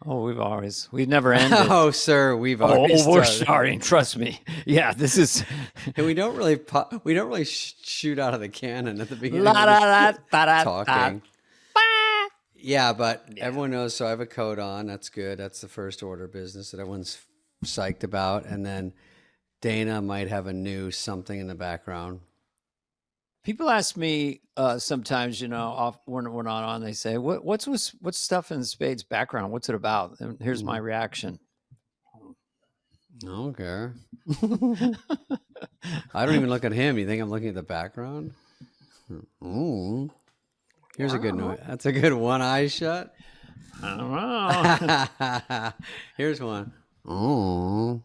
Oh, we've never ended. Oh, sir, we've already Oh, we're started. starting. Trust me. Yeah, this is And we don't really shoot out of the cannon at the beginning. la We're da just da da da da. talking. Yeah, but everyone knows. So I have a coat on. That's good. That's the first order of business that everyone's psyched about. And then Dana might have a new something in the background. People ask me sometimes, off when we're not on, they say, what's stuff in Spade's background? What's it about?" And here's my reaction. I don't care. I don't even look at him. You think I'm looking at the background? Ooh. Here's a good noise. That's a good one eye shut. I don't know. Here's one. Oh.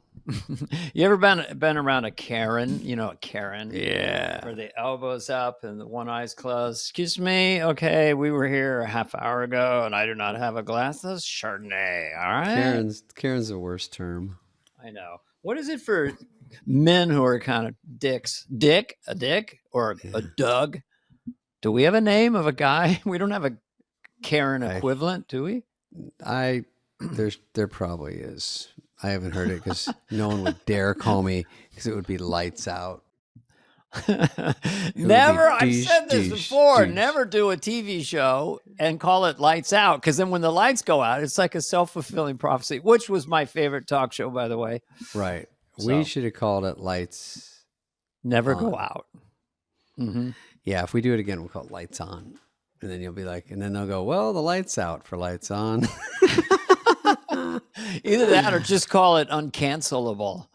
You ever been around a Karen? You know, a Karen? Yeah. Where the elbows up and the one eye's closed. Excuse me. Okay, we were here a half hour ago and I do not have a glass of Chardonnay. All right. Karen's the worst term. I know. What is it for men who are kind of dicks? Dick? A dick? Or a Doug? Do we have a name of a guy? We don't have a Karen equivalent, do we? There probably is. I haven't heard it because no one would dare call me because it would be lights out. Never, I've said this before, never do a TV show and call it Lights Out, because then when the lights go out, it's like a self-fulfilling prophecy, which was my favorite talk show, by the way. Right. We should have called it Lights Never On. Go Out. Mm-hmm. Yeah, if we do it again, we'll call it Lights On. And then you'll be like, and then they'll go, well, the light's out for Lights On. Either that or just call it Uncancelable.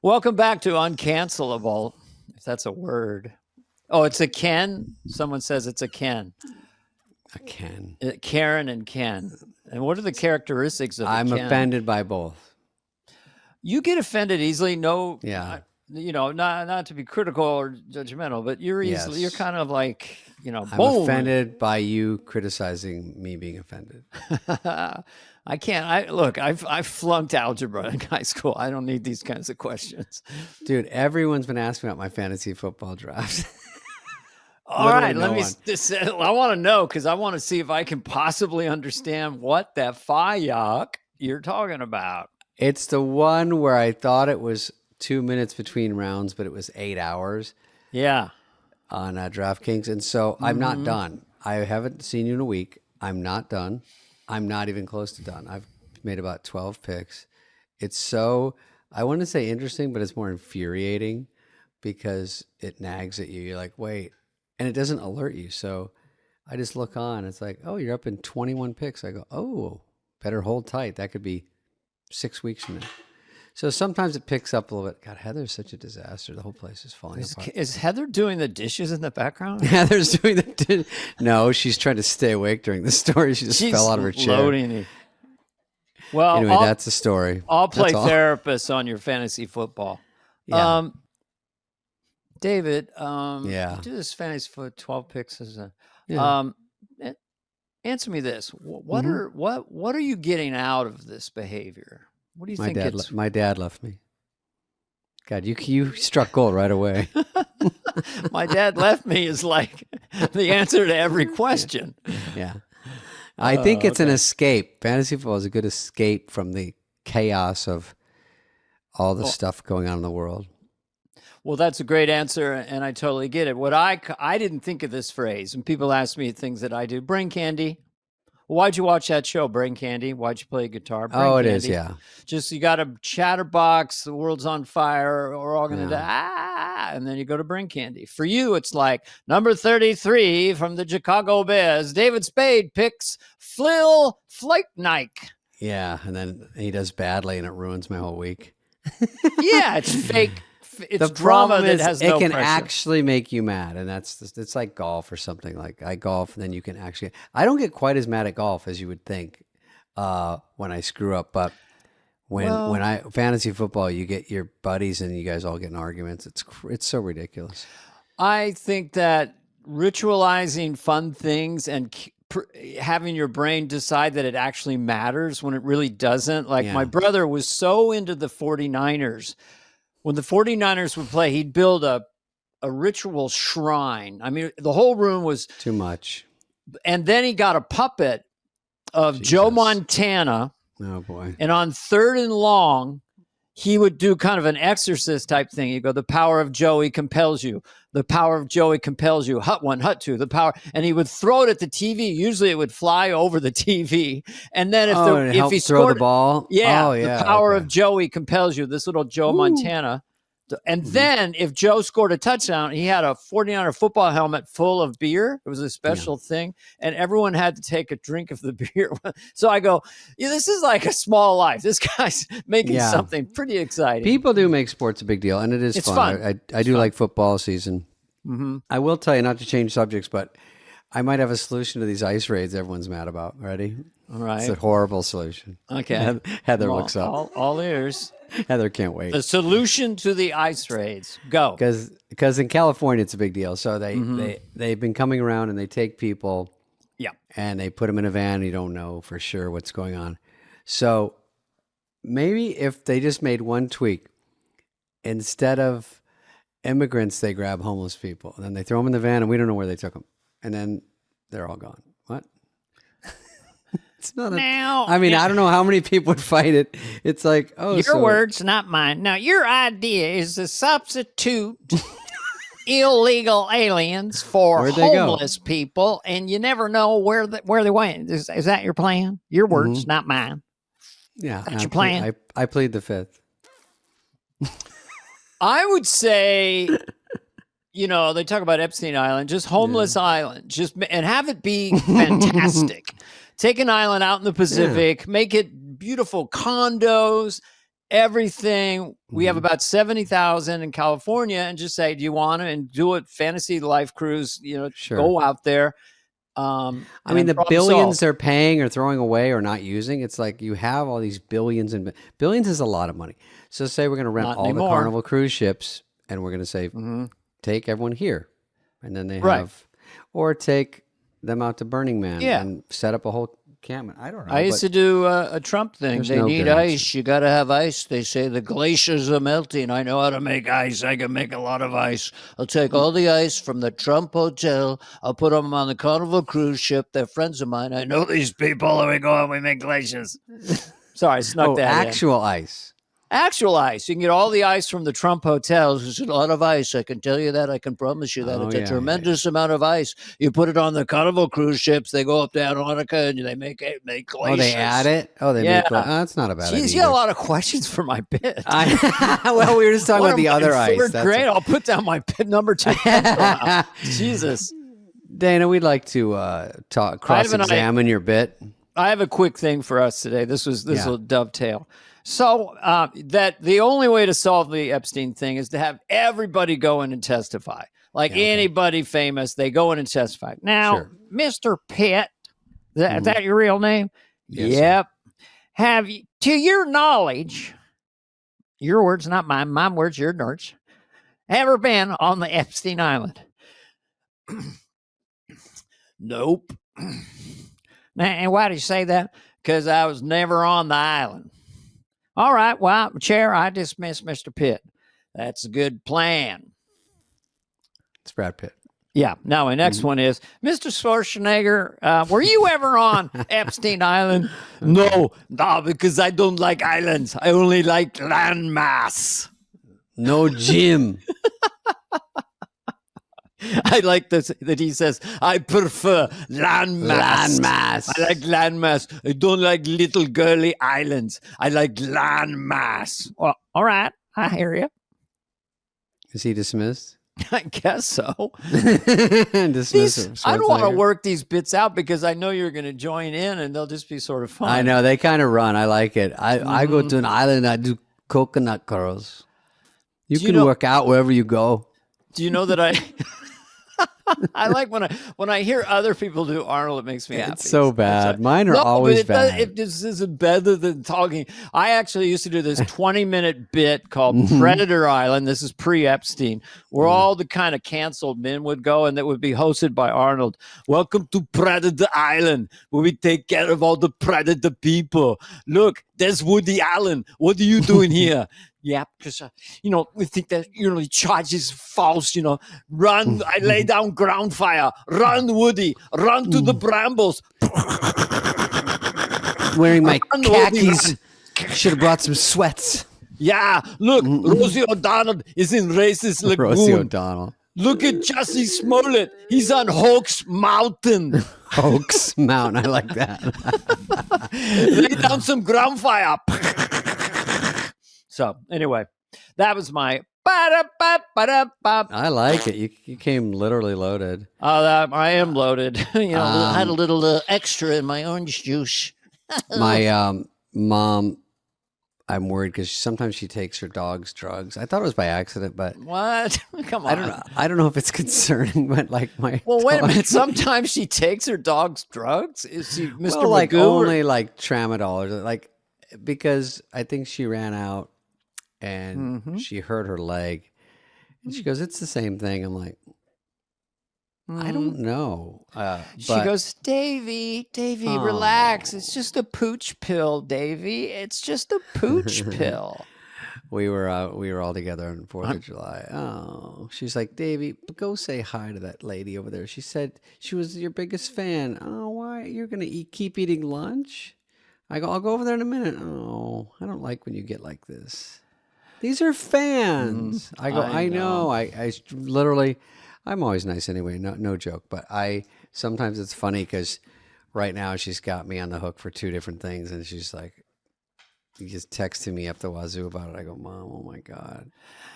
Welcome back to Uncancelable, if that's a word. Oh, it's a Ken? Someone says it's a Ken. A Ken. Karen and Ken. And what are the characteristics of a I'm Ken? offended by both. You get offended easily. No, Yeah. Not to be critical or judgmental, but you're easily, you're kind of like, I'm boom. offended by you criticizing me being offended. I can't. I flunked algebra in high school. I don't need these kinds of questions. Dude, everyone's been asking about my fantasy football draft. All right, let me I want to know, because I want to see if I can possibly understand what that FIOC you're talking about. It's the one where I thought it was 2 minutes between rounds, but it was 8 hours. Yeah. On DraftKings. And so I'm not done. I haven't seen you in a week. I'm not done. I'm not even close to done. I've made about 12 picks. It's so, I want to say interesting, but it's more infuriating because it nags at you. You're like, wait, and it doesn't alert you. So I just look on. It's like, oh, you're up in 21 picks. I go, oh, better hold tight. That could be 6 weeks from now. So sometimes it picks up a little bit. God, Heather's such a disaster. The whole place is falling apart. Is Heather doing the dishes in the background? Heather's doing the No, she's trying to stay awake during the story. She's fell out of her chair. Loading. Well, anyway, that's the story. I'll play therapist on your fantasy football. Yeah. David, yeah. You do this fantasy for 12 picks as a answer me this. What are you getting out of this behavior? What do you think? My dad left me. God, you struck gold right away. My dad left me is like the answer to every question. Yeah. I think it's an escape. Fantasy football is a good escape from the chaos of all the stuff going on in the world. Well, that's a great answer, and I totally get it. What I didn't think of this phrase, and people ask me things that I do. Brain candy. Why'd you watch that show, Brain Candy? Why'd you play guitar? Brain Candy. Is, yeah. Just you got a chatterbox, the world's on fire, we're all going to die, and then you go to Brain Candy. For you, it's like number 33 from the Chicago Bears, David Spade picks Phil Flight-Nike. Yeah, and then he does badly, and it ruins my whole week. Yeah, it's fake. It's drama that has no pressure. It can actually make you mad, and it's like golf or something. Like I golf, and then you can actually. I don't get quite as mad at golf as you would think when I screw up, but when I fantasy football, you get your buddies and you guys all get in arguments. It's so ridiculous. I think that ritualizing fun things and having your brain decide that it actually matters when it really doesn't. Like my brother was so into the 49ers. When the 49ers would play, he'd build a ritual shrine. I mean, the whole room was too much. And then he got a puppet of Joe Montana Oh boy. And on 3rd and long, he would do kind of an exorcist type thing. He'd go, the power of Joey compels you. The power of Joey compels you. Hut 1, hut 2, the power. And he would throw it at the TV. Usually it would fly over the TV. And then if he throw scored the ball. yeah, yeah. The power of Joey compels you. This little Joe Montana. And then if Joe scored a touchdown, he had a 49er football helmet full of beer. It was a special thing. And everyone had to take a drink of the beer. So I go, this is like a small life. This guy's making something pretty exciting. People do make sports a big deal, and it's fun. I do like football season. Mm-hmm. I will tell you, not to change subjects, but I might have a solution to these ice raids everyone's mad about. Ready? All right. It's a horrible solution. Okay. Heather looks up. All ears. Heather can't wait. The solution to the ice raids. Go. Because in California, it's a big deal. So they've been coming around and they take people. Yeah. And they put them in a van. And you don't know for sure what's going on. So maybe if they just made one tweak, instead of immigrants, they grab homeless people. And then they throw them in the van and we don't know where they took them. And then they're all gone. What? It's not I don't know how many people would fight it. It's like, your words, not mine. Now, your idea is to substitute illegal aliens for homeless people, and you never know where they went. Is that your plan? Your words, not mine. Yeah, that's your plan. I plead the fifth. I would say, they talk about Epstein Island, just homeless island, and have it be fantastic. Take an island out in the Pacific, make it beautiful condos, everything. We have about 70,000 in California, and just say, do you want to? And do it fantasy life cruise, go out there. The billions they're paying or throwing away or not using, it's like you have all these billions, and billions is a lot of money. So say we're going to rent all the Carnival cruise ships, and we're going to say, take everyone here. And then they have, or take them out to Burning Man and set up a whole encampment. I don't know. I used to do a Trump thing. They need ice. You got to have ice. They say the glaciers are melting. I know how to make ice. I can make a lot of ice. I'll take all the ice from the Trump Hotel. I'll put them on the Carnival cruise ship. They're friends of mine. I know these people. And we go and we make glaciers. Sorry, I snuck that in. Actual ice. Actual ice. You can get all the ice from the Trump hotels. There's a lot of ice. I can tell you that. I can promise you that. It's a tremendous amount of ice. You put it on the Carnival cruise ships. They go up to Antarctica and they make glaciers. Oh, they add it? Oh, they make that's not a bad idea. You got a lot of questions for my bit. Well, we were just talking about the other ice. That's great. I'll put down my bit number 2. Jesus. Dana, we'd like to cross-examine your bit. I have a quick thing for us today. This will dovetail. So that the only way to solve the Epstein thing is to have everybody go in and testify. Like anybody famous, they go in and testify. Now, Mr. Pitt, is that your real name? Yes, yep. Have you, to your knowledge, your words, not mine, my words, your words, ever been on the Epstein Island? Nope. And why did you say that? Because I was never on the island. All right, well, Chair, I dismiss Mr. Pitt. That's a good plan. It's Brad Pitt. Yeah. Now, my next one is, Mr. Schwarzenegger, were you ever on Epstein Island? No, because I don't like islands. I only like landmass. No gym. I like this, that he says, I prefer landmass. Landmass. I like landmass. I don't like little girly islands. I like landmass. Well, all right. I hear you. Is he dismissed? I guess so. Dismissed. I don't want to work these bits out because I know you're going to join in and they'll just be sort of fun. I know. They kind of run. I like it. I go to an island. I do coconut curls. You can work out wherever you go. Do you know that I like when I hear other people do Arnold, it makes me happy. It's so bad. Mine are always bad. This is better than talking. I actually used to do this 20-minute bit called Predator Island. This is pre-Epstein, where all the kind of canceled men would go, and that would be hosted by Arnold. Welcome to Predator Island, where we take care of all the predator people. Look, there's Woody Allen. What are you doing here? Yeah, because, we think that, the charge is false, Run, I lay down ground fire. Run, Woody. Run to the brambles. wearing my khakis. Should have brought some sweats. Yeah, look, Rosie O'Donnell is in Racist Lagoon. Rosie O'Donnell. Look at Jussie Smollett. He's on Hoax Mountain. Hoax Mountain. I like that. Lay down some ground fire. So anyway, that was my. I like it. You came literally loaded. I am loaded. I had a little extra in my orange juice. My mom, I'm worried because sometimes she takes her dog's drugs. I thought it was by accident, but what? Come on. I don't know if it's concerning, but like my. Well, wait a minute. Sometimes she takes her dog's drugs. Is she Mr. Well, like Magoo, only like tramadol or like because I think she ran out and she hurt her leg, and she goes, "It's the same thing." I'm like, I don't know. She goes, Davy, relax. It's just a pooch pill, Davy. It's just a pooch pill. We were all together on 4th of July. Oh, she's like, Davy, go say hi to that lady over there. She said she was your biggest fan. Oh, why? You're going to keep eating lunch? I go, I'll go over there in a minute. Oh, I don't like when you get like this. These are fans. I go, I know. I literally, I'm always nice anyway. No joke. But sometimes it's funny because right now she's got me on the hook for 2 different things. And she's like, you just texted me up the wazoo about it. I go, Mom, oh my God.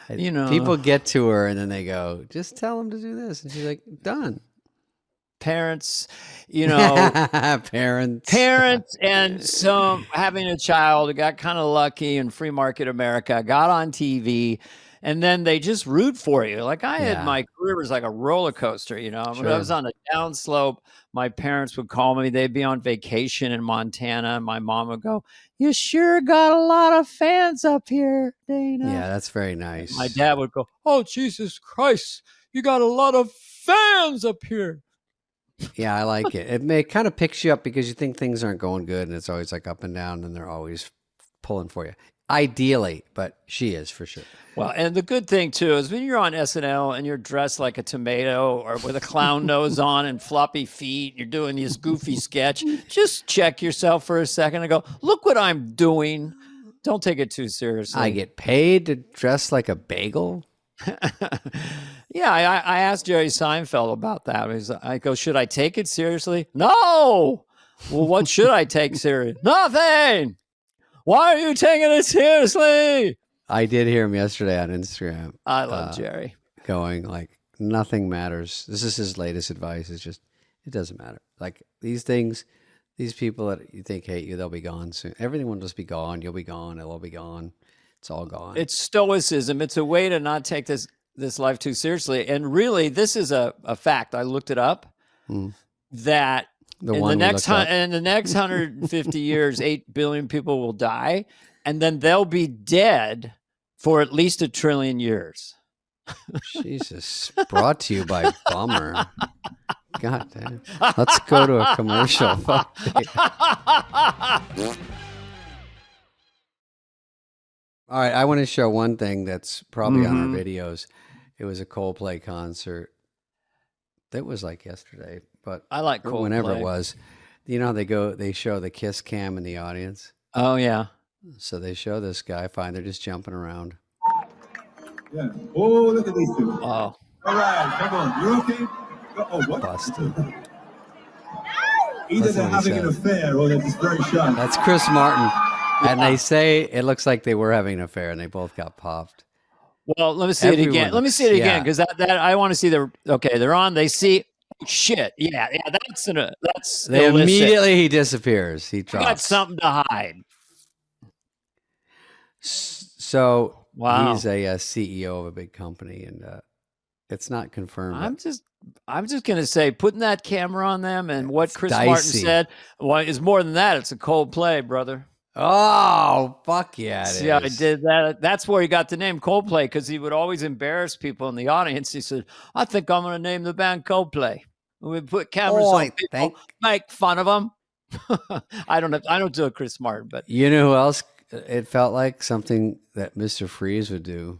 People get to her and then they go, just tell them to do this. And she's like, done. Parents, parents. And so having a child who got kind of lucky in free market America, got on TV, and then they just root for you. Like I had my career was like a roller coaster, When I was on a downslope, my parents would call me. They'd be on vacation in Montana, and my mom would go, "You sure got a lot of fans up here, Dana." Yeah, that's very nice. My dad would go, "Oh, Jesus Christ, you got a lot of fans up here." Yeah, I like it. It kind of picks you up because you think things aren't going good, and it's always like up and down, and they're always pulling for you. Ideally, but she is for sure. Well, and the good thing too is when you're on SNL and you're dressed like a tomato or with a clown nose on and floppy feet, you're doing this goofy sketch. Just check yourself for a second and go, "Look what I'm doing." Don't take it too seriously. I get paid to dress like a bagel. Yeah, I asked Jerry Seinfeld about that. I go, "Should I take it seriously?" "No." "Well, what should I take seriously?" "Nothing." "Why are you taking it seriously?" I did hear him yesterday on Instagram. I love Jerry. Going like, nothing matters. This is his latest advice. It's just, it doesn't matter. Like these things, these people that you think hate you, they'll be gone soon. Everything will just be gone. You'll be gone. It'll all be gone. It's all gone. It's stoicism. It's a way to not take this life too seriously. And really, this is a fact. I looked it up that in the next 150 years, 8 billion people will die, and then they'll be dead for at least 1 trillion years. Jesus. Brought to you by Bummer. God damn. Let's go to a commercial. Fuck. All right, I want to show one thing that's probably on our videos. It was a Coldplay concert. That was like yesterday, but I like Coldplay. Whenever it was. You know how they show the kiss cam in the audience? Oh, yeah. So they show this guy, fine, they're just jumping around. Yeah. Oh, look at these two. Oh. All right, come on. You okay? Oh, what? Busted. Either they're having an affair or they're just very shy. That's Chris Martin. And they say it looks like they were having an affair and they both got popped. Well, let me see it again. Let me see it again because that I want to see they're on. They see shit. Yeah, that's immediately he disappears. He drops. Got something to hide. So wow. He's a CEO of a big company, and it's not confirmed. I'm just gonna say, putting that camera on them and what Chris Martin said, is more than that. It's a Coldplay, brother. Oh, fuck yeah. See how I did that? That's where he got the name Coldplay, because he would always embarrass people in the audience. He said, "I think I'm going to name the band Coldplay." We put cameras on people, make fun of them. I don't do a Chris Martin, but you know who else it felt like something that Mr. Freeze would do?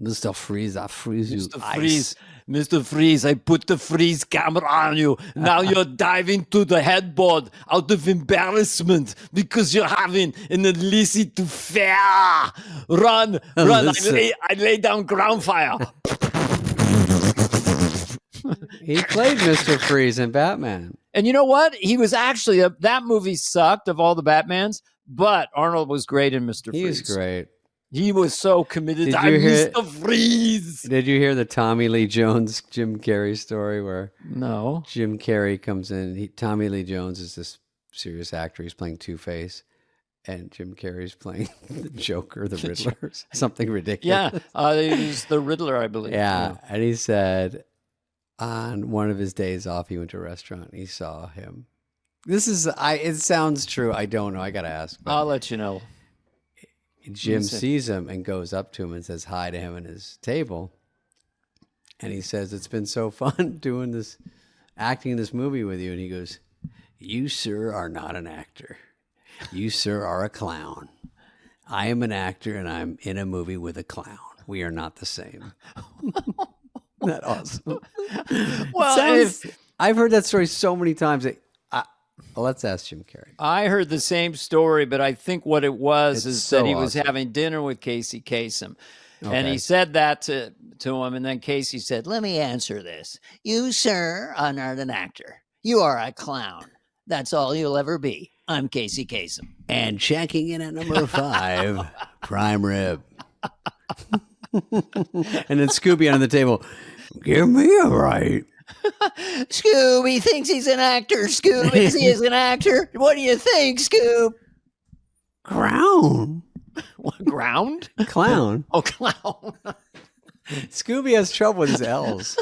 Mr. Freeze, I freeze you. Mr. Freeze, Mr. Freeze, I put the freeze camera on you. Now you're diving to the headboard out of embarrassment because you're having an illicit affair. Run, run. I lay down ground fire. He played Mr. Freeze in Batman. And you know what? He was actually, that movie sucked of all the Batmans, but Arnold was great in Mr. Freeze. He was great. He was so committed to Mr. Freeze. Did you hear the Tommy Lee Jones, Jim Carrey story where No. Jim Carrey comes in? Tommy Lee Jones is this serious actor. He's playing Two-Face. And Jim Carrey's playing the Joker, the Riddler, something ridiculous. Yeah, he was the Riddler, I believe. Yeah, and he said on one of his days off, he went to a restaurant and he saw him. It sounds true. I don't know. I got to ask. I'll let you know. Jim sees him and goes up to him and says hi to him at his table. And he says, it's been so fun doing this, acting in this movie with you. And he goes, you, sir, are not an actor. You, sir, are a clown. I am an actor and I'm in a movie with a clown. We are not the same. Isn't that awesome? Well, I've heard that story so many times. Let's ask Jim Carrey. I heard the same story, but I think what it was is so that he was awesome. having dinner with Casey Kasem. Okay. And he said that to him, and then Casey said, let me answer this. You, sir, are not an actor. You are a clown. That's all you'll ever be. I'm Casey Kasem. And checking in at number 5, prime rib. And then Scooby on the table, give me a right. Scooby thinks he's an actor. Scoob thinks he is an actor. What do you think, Scoob? Ground. What, ground? Clown. Oh, clown. Scooby has trouble with his L's.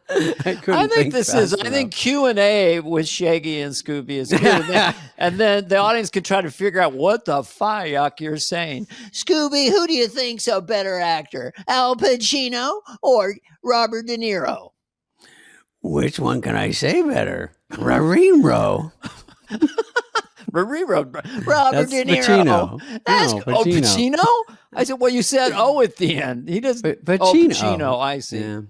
I think Q&A with Shaggy and Scooby is good. And then the audience can try to figure out what the fuck you're saying. Scooby, who do you think's a better actor? Al Pacino or Robert De Niro? Which one can I say better? Rarino. Robert That's De Niro. Pacino. Pacino? I said, well, you said at the end. He does. Pacino. Oh, Pacino. I see. Yeah.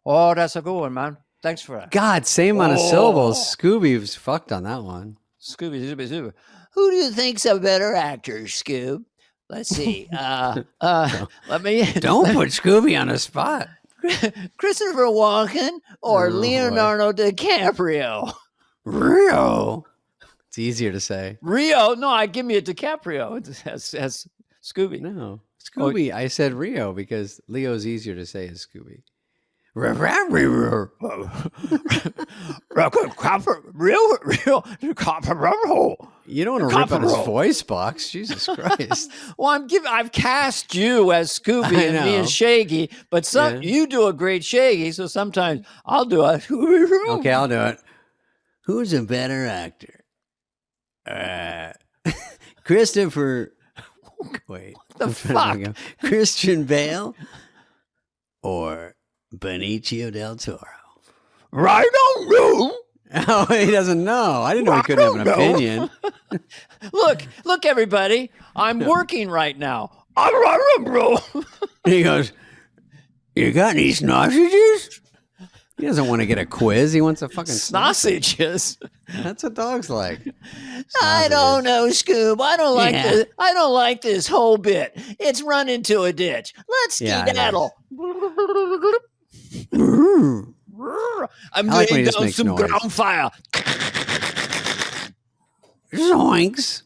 Oh, that's a good one, man. Thanks for that. God, same amount of syllables. Scooby was fucked on that one. Scooby. Who do you think's a better actor, Scoob? Let's see. Let me. Don't put Scooby on the spot. Christopher Walken or Leonardo DiCaprio? Rio. It's easier to say. Rio? No, give me a DiCaprio as Scooby. No. Scooby, I said Rio because Leo's easier to say as Scooby. You don't want to rip on his voice box. Jesus Christ. Well, I've cast you as Scooby and me as Shaggy, but you do a great Shaggy, so sometimes I'll do a Scooby. Okay, I'll do it. Who's a better actor? Christopher. Wait. What the fuck? Christian Bale or Benicio del Toro? I don't know. Oh, he doesn't know. I didn't know he couldn't have an opinion. Look, everybody. I'm working right now. I don't know, bro. He goes, you got any sausages? He doesn't want to get a quiz. He wants a fucking sausages. That's what dogs like. I don't know, Scoob. I don't like this. I don't like this whole bit. It's run into a ditch. Let's skedaddle. I'm laying down some ground fire. Zoinks.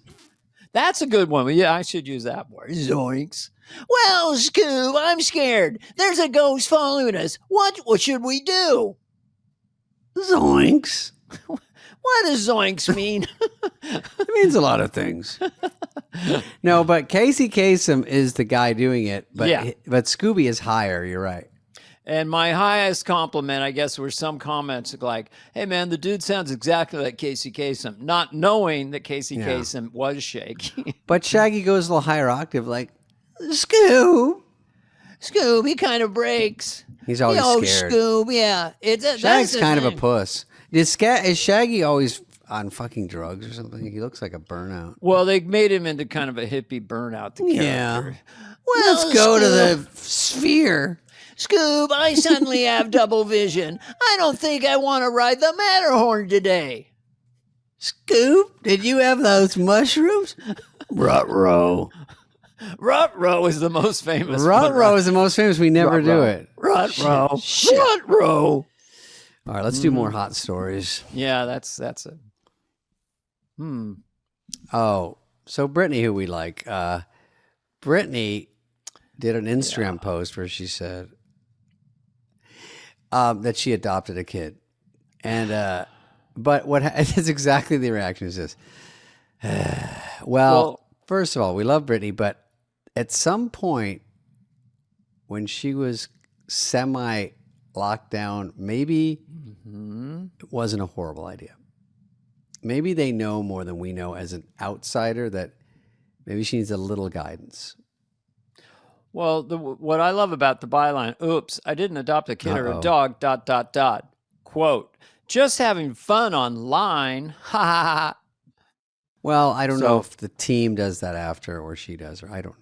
That's a good one. Yeah, I should use that more. Zoinks. Well, Scoob, I'm scared. There's a ghost following us. What should we do? Zoinks. What does zoinks mean? It means a lot of things. No, but Casey Kasem is the guy doing it. But Scooby is higher. You're right. And my highest compliment, I guess, were some comments like, hey, man, the dude sounds exactly like Casey Kasem, not knowing that Casey Kasem was Shaggy. But Shaggy goes a little higher octave, like, Scoob, he kind of breaks. He's always scared. Scoob, yeah. Shaggy's kind of a puss. Is Shaggy always on fucking drugs or something. He looks like a burnout. Well, they made him into kind of a hippie burnout. The character. Well, let's go to the sphere. Scoob, I suddenly have double vision. I don't think I want to ride the Matterhorn today. Scoob, did you have those mushrooms? Ruh-roh. Ruh-roh is the most famous. Ruh-roh is the most famous. We never do it. Ruh-roh. Ruh-roh. All right, let's do more hot stories. Yeah, that's it. Oh, so Brittany, who we like, Brittany did an Instagram post where she said that she adopted a kid, and but what it's exactly the reaction is this. Well, first of all, we love Brittany, but at some point when she was semi locked down, maybe it wasn't a horrible idea. Maybe they know more than we know as an outsider that maybe she needs a little guidance. Well, what I love about the byline, oops, I didn't adopt a kid or a dog, ... Quote, just having fun online. Ha ha ha. Well, I don't know if the team does that after or she does, or I don't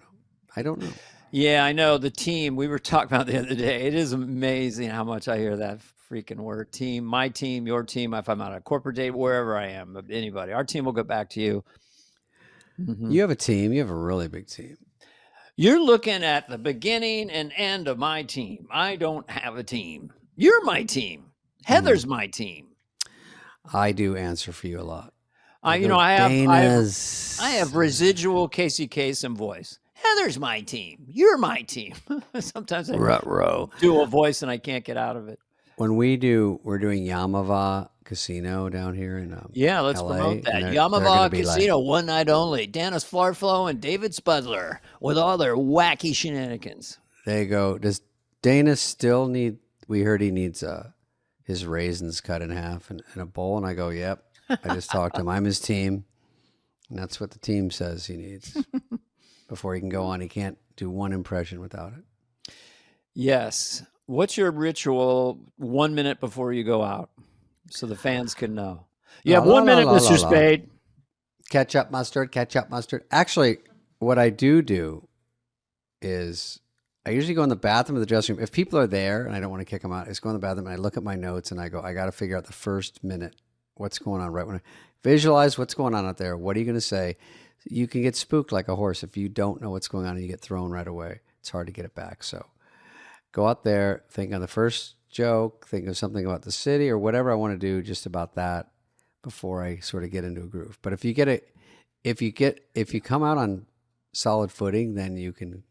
know. Yeah, I know the team we were talking about the other day. It is amazing how much I hear that freaking word. Team, my team, your team. If I'm on a corporate date, wherever I am, anybody, our team will get back to you. You have a team. You have a really big team. You're looking at the beginning and end of my team. I don't have a team. You're my team. Heather's my team. I do answer for you a lot. I have residual Casey Kasem voice. Heather's my team. You're my team. Sometimes I do a voice and I can't get out of it. When we're doing Yamava Casino down here in let's LA, promote that. Yamava Casino, one night only. Dennis Flarflow and David Spudler with all their wacky shenanigans. There you go. Does Dana still need, we heard he needs his raisins cut in half in a bowl, and I go, yep. I just talked to him. I'm his team, and that's what the team says he needs. Before he can go on, he can't do one impression without it. Yes. What's your ritual 1 minute before you go out so the fans can know? You have 1 minute, Mr. Spade. Ketchup, mustard. Actually, what I do is I usually go in the bathroom or the dressing room. If people are there and I don't want to kick them out, I just go in the bathroom and I look at my notes and I go, I got to figure out the first minute. What's going on right when I visualize what's going on out there. What are you going to say? You can get spooked like a horse. If you don't know what's going on and you get thrown right away, it's hard to get it back. So go out there, think on the first joke, think of something about the city or whatever I want to do just about that before I sort of get into a groove. But if you come out on solid footing, then you can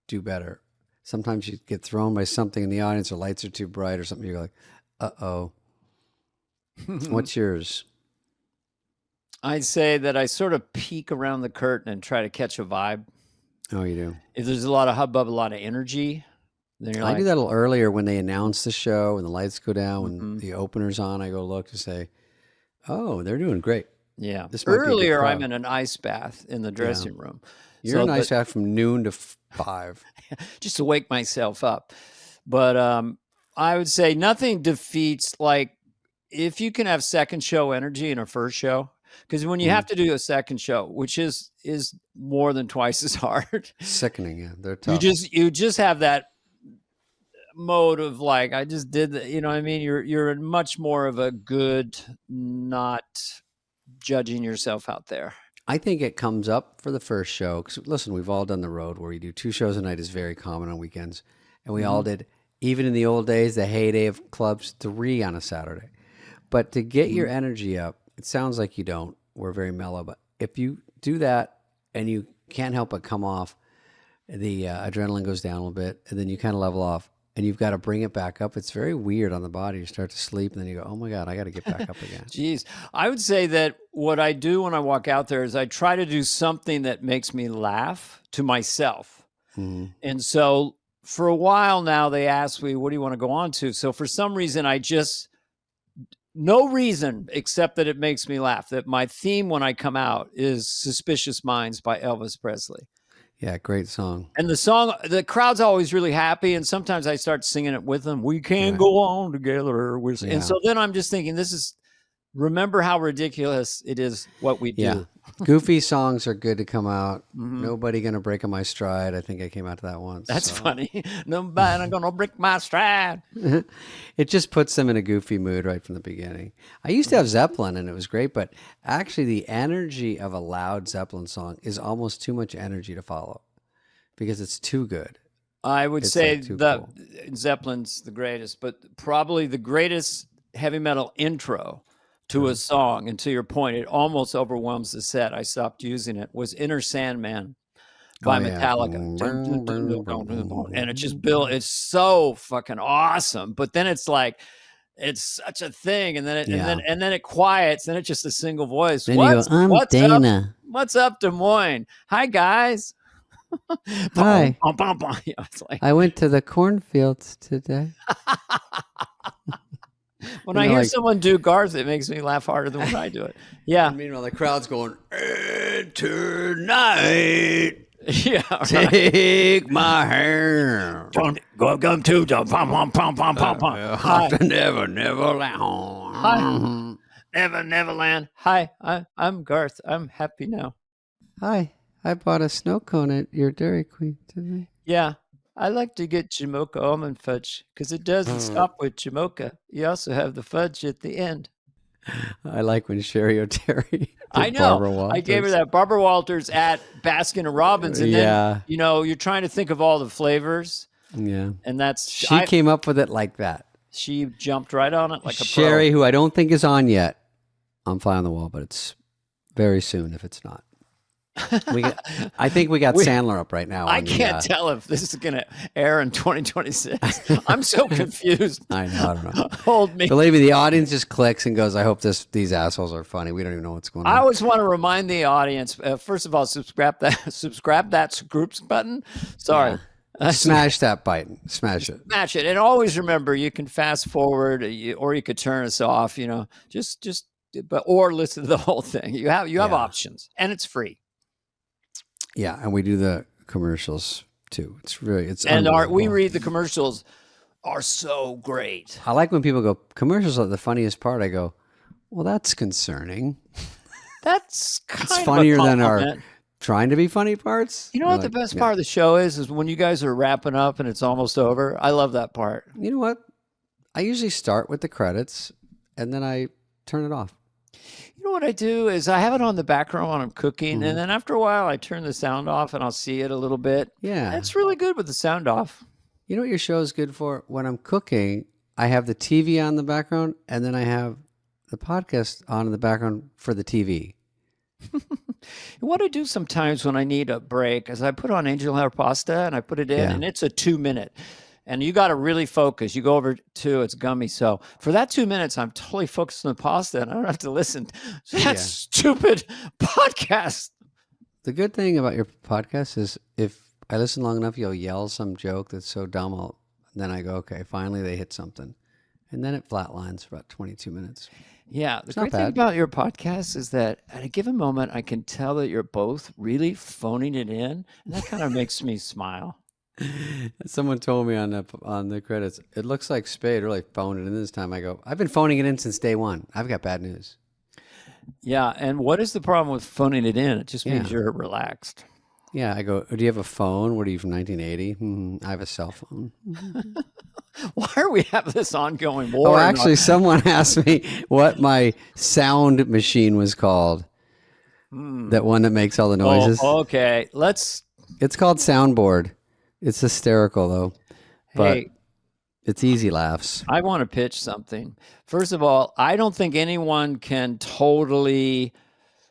do better. Sometimes you get thrown by something in the audience or lights are too bright or something. You're like, uh-oh. What's yours? I'd say that I sort of peek around the curtain and try to catch a vibe. Oh, you do? If there's a lot of hubbub, a lot of energy, then you're I do that a little earlier when they announce the show and the lights go down, when the opener's on, I go look to say, oh, they're doing great. Yeah. Earlier, I'm in an ice bath in the dressing room. You're in an ice bath from noon to 5. Just to wake myself up. But I would say nothing defeats, like, if you can have second show energy in a first show, because when you have to do a second show, which is more than twice as hard, sickening. Yeah, they're tough. You just have that mode of like, I just did that. You know what I mean? You're in much more of a good, not judging yourself out there. I think it comes up for the first show because listen, we've all done the road where you do 2 shows a night is very common on weekends, and we all did. Even in the old days, the heyday of clubs, 3 on a Saturday. But to get your energy up, it sounds like you don't. We're very mellow. But if you do that and you can't help but come off, the adrenaline goes down a little bit, and then you kind of level off, and you've got to bring it back up. It's very weird on the body. You start to sleep, and then you go, oh, my God, I got to get back up again. Jeez. I would say that what I do when I walk out there is I try to do something that makes me laugh to myself. Mm-hmm. And so for a while now, they ask me, what do you want to go on to? So for some reason, no reason except that it makes me laugh. That my theme when I come out is Suspicious Minds by Elvis Presley. Yeah, great song. And the song, the crowd's always really happy, and sometimes I start singing it with them. We can go on together. And so then I'm just thinking, this remember how ridiculous it is what we do. Yeah. Goofy songs are good to come out. Nobody Gonna Break on My Stride. I think I came out to that once. That's funny. Nobody gonna break my stride. It just puts them in a goofy mood right from the beginning. I used to have Zeppelin and it was great, but actually the energy of a loud Zeppelin song is almost too much energy to follow because it's too good. I would say like too the cool. Zeppelin's the greatest, but probably the greatest heavy metal intro to a song, and to your point, it almost overwhelms the set. I stopped using it, was Inner Sandman by Metallica. And it just built, it's so fucking awesome. But then it's like, it's such a thing. And then it, and then it quiets, then it's just a single voice. Then you go, I'm Dana. What's up, Des Moines? Hi, guys. Hi. It's like, I went to the cornfields today. when I hear someone do Garth, it makes me laugh harder than when I do it. Yeah. And meanwhile, the crowd's going, tonight. Yeah. Take my hand. Go to pom pom pom pom pom pom. Off to Neverland. Hi. Neverland. Hi. I'm Garth. I'm happy now. Hi. I bought a snow cone at your Dairy Queen today. Yeah. I like to get Jamocha almond fudge because it doesn't stop with Jamocha. You also have the fudge at the end. I like when Sherry O'Terry. I know. I gave her that Barbara Walters at Baskin and Robbins, and then you're trying to think of all the flavors. Yeah, and that's she came up with it like that. She jumped right on it like a Sherry, pro. who I don't think is on yet. I'm fly on the wall, but it's very soon if it's not. I think we got Sandler up right now. I can't tell if this is going to air in 2026. I'm so confused. I know. I don't know. Hold me. Believe me, the audience just clicks and goes, I hope these assholes are funny. We don't even know what's going on. I always want to remind the audience, first of all, subscribe that groups button. Sorry. Yeah. Smash that button. Smash it. Smash it. And always remember, you can fast forward or you could turn us off, or listen to the whole thing. You have options, and it's free. Yeah, and we do the commercials too. And we read the commercials are so great. I like when people go, commercials are the funniest part. I go, well, that's concerning. That's it's funnier than our trying to be funny parts. You know what the best part of the show is when you guys are wrapping up and it's almost over. I love that part. You know what? I usually start with the credits and then I turn it off. You know what I do is I have it on the background when I'm cooking, and then after a while I turn the sound off and I'll see it a little bit. Yeah. It's really good with the sound off. You know what your show is good for? When I'm cooking, I have the TV on the background, and then I have the podcast on in the background for the TV. What I do sometimes when I need a break is I put on Angel Hair Pasta and I put it in, and it's a 2-minute. And you got to really focus. You go over to it's gummy. So for that 2 minutes, I'm totally focused on the pasta, and I don't have to listen to that stupid podcast. The good thing about your podcast is if I listen long enough, you'll yell some joke that's so dumb. Then I go, okay, finally they hit something. And then it flatlines for about 22 minutes. Yeah. The great thing about your podcast is that at a given moment, I can tell that you're both really phoning it in. And that kind of makes me smile. Someone told me on the credits, it looks like Spade really phoned it in this time. I go, I've been phoning it in since day one. I've got bad news. Yeah, and what is the problem with phoning it in? It just means you're relaxed. Yeah, I go, do you have a phone? What are you, from 1980? I have a cell phone. Why are we having this ongoing war? Oh, actually, someone asked me what my sound machine was called. That one that makes all the noises. Oh, okay, It's called Soundboard. It's hysterical, though, but it's easy laughs. I want to pitch something. First of all, I don't think anyone can totally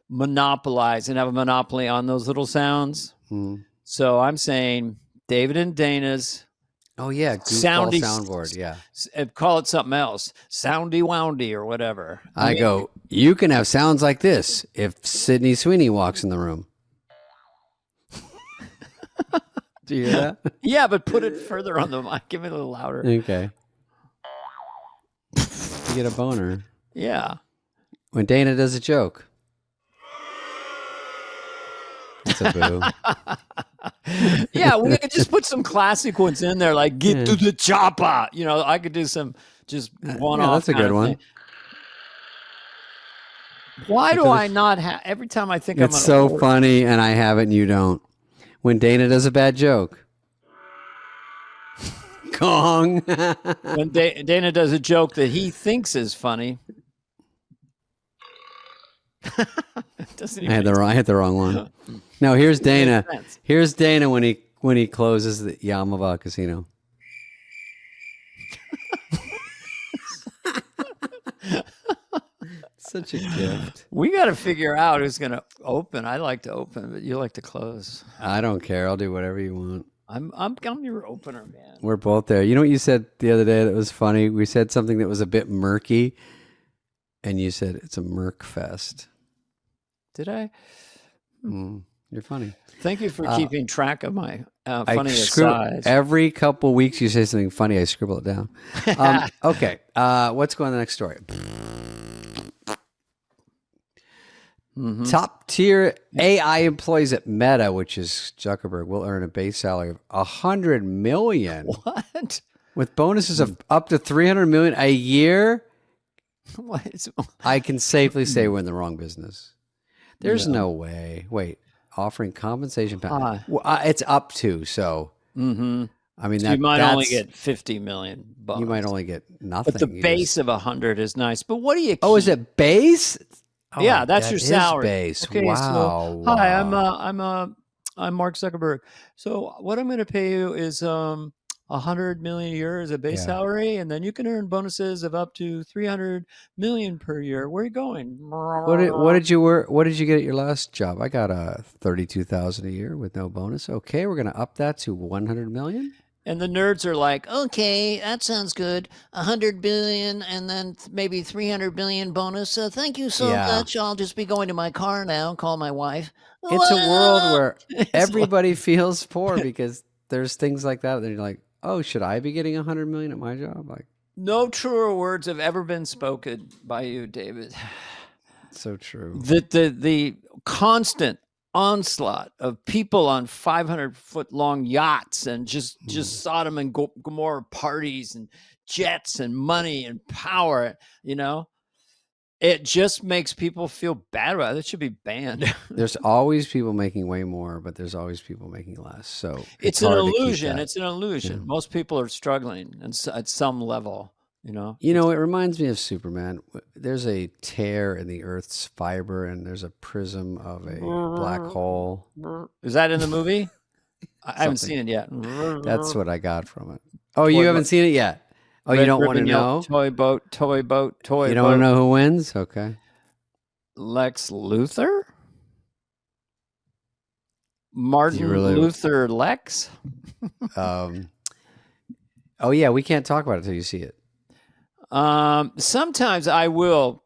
monopolize and have a monopoly on those little sounds. So I'm saying David and Dana's. Oh, yeah. Soundy soundboard. Yeah. Call it something else. Soundy Woundy or whatever. I go, you can have sounds like this if Sydney Sweeney walks in the room. Do you hear that? Yeah, but put it further on the mic. Give it a little louder. Okay. You get a boner. Yeah. When Dana does a joke. It's a boo. Yeah, we could just put some classic ones in there, like "Get to the chopper." I could do some just one-off. That's a good one. Why do I not have? Every time I think It's I'm so gonna funny, and I have it, and you don't. When Dana does a bad joke, Gong. when Dana does a joke that he thinks is funny. I had the wrong one. No, here's Dana. Here's Dana when he closes the Yamava Casino. Such a gift. We got to figure out who's going to open. I like to open, but you like to close. I don't care. I'll do whatever you want. I'm your opener, man. We're both there. You know what you said the other day that was funny? We said something that was a bit murky, and you said it's a murk fest. Did I? You're funny. Thank you for keeping track of my funny asides. Every couple weeks you say something funny, I scribble it down. Okay. What's going on the next story? Top tier AI employees at Meta, which is Zuckerberg, will earn a base salary of $100 million. What? With bonuses of up to $300 million a year. What? I can safely say we're in the wrong business. There's no way. Wait, offering compensation. It's up to, so. I mean, so you might only get 50 million bucks. You might only get nothing. But the base of 100 is nice. But what do you keep? Oh, is it base? Oh, yeah, that's your salary. Base. Okay, wow. So, hi, I'm Mark Zuckerberg. So what I'm going to pay you is $100 million a year as a base salary, and then you can earn bonuses of up to $300 million per year. Where are you going? What did you work? What did you get at your last job? I got $32,000 a year with no bonus. Okay, we're going to up that to $100 million. And the nerds are like, okay, that sounds good. 100 billion and then maybe 300 billion bonus. Thank you so much. I'll just be going to my car now, call my wife. It's a world where everybody feels poor because there's things like that. And you're like, oh, should I be getting 100 million at my job? Like, no truer words have ever been spoken by you, David. So true. The constant onslaught of people on 500-foot long yachts and just Sodom and Gomorrah parties and jets and money and power, it just makes people feel bad about it. It should be banned. There's always people making way more, but there's always people making less. So it's an illusion. It's an illusion. Yeah. Most people are struggling at some level. It reminds me of Superman. There's a tear in the Earth's fiber, and there's a prism of a black hole. Is that in the movie? I haven't seen it yet. That's what I got from it. Oh, you haven't seen it yet? Oh, you don't want to know? Toy boat. You don't want to know who wins? Okay. Lex Luthor? Martin Luther Lex? Oh, yeah. We can't talk about it until you see it. Sometimes I will,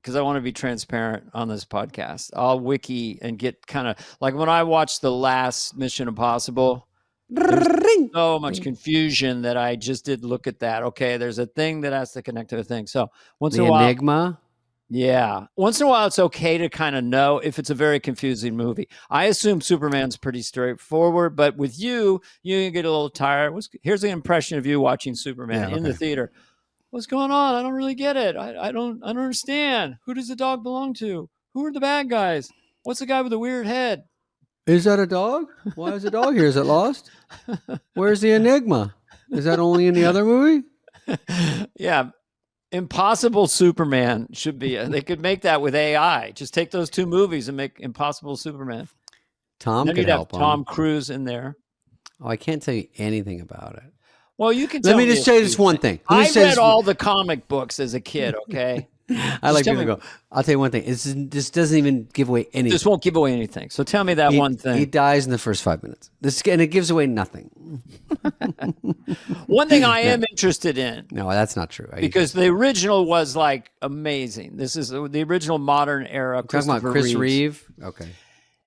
because I want to be transparent on this podcast. I'll wiki and get kind of like when I watched the last Mission Impossible, there's so much confusion that I just did look at that. Okay, there's a thing that has to connect to a thing. So once in a while, Enigma. Yeah, once in a while, it's okay to kind of know if it's a very confusing movie. I assume Superman's pretty straightforward, but with you get a little tired. Here's the impression of you watching Superman in the theater. What's going on? I don't really get it. I don't understand. Who does the dog belong to? Who are the bad guys? What's the guy with the weird head? Is that a dog? Why is a dog here? Is it lost? Where's the Enigma? Is that only in the other movie? Yeah. Impossible Superman should be. They could make that with AI. Just take those two movies and make Impossible Superman. Tom could help. Tom Cruise in there. Oh, I can't tell you anything about it. Well, you can. Let me just say this one thing. I read all the comic books as a kid. Okay. I like people to go. I'll tell you one thing. This doesn't even give away anything. This won't give away anything. So tell me that one thing. He dies in the first 5 minutes. And it gives away nothing. One thing I am interested in. No, that's not true. Because the original was like amazing. This is the original modern era. Talking about Chris Reeve. Okay.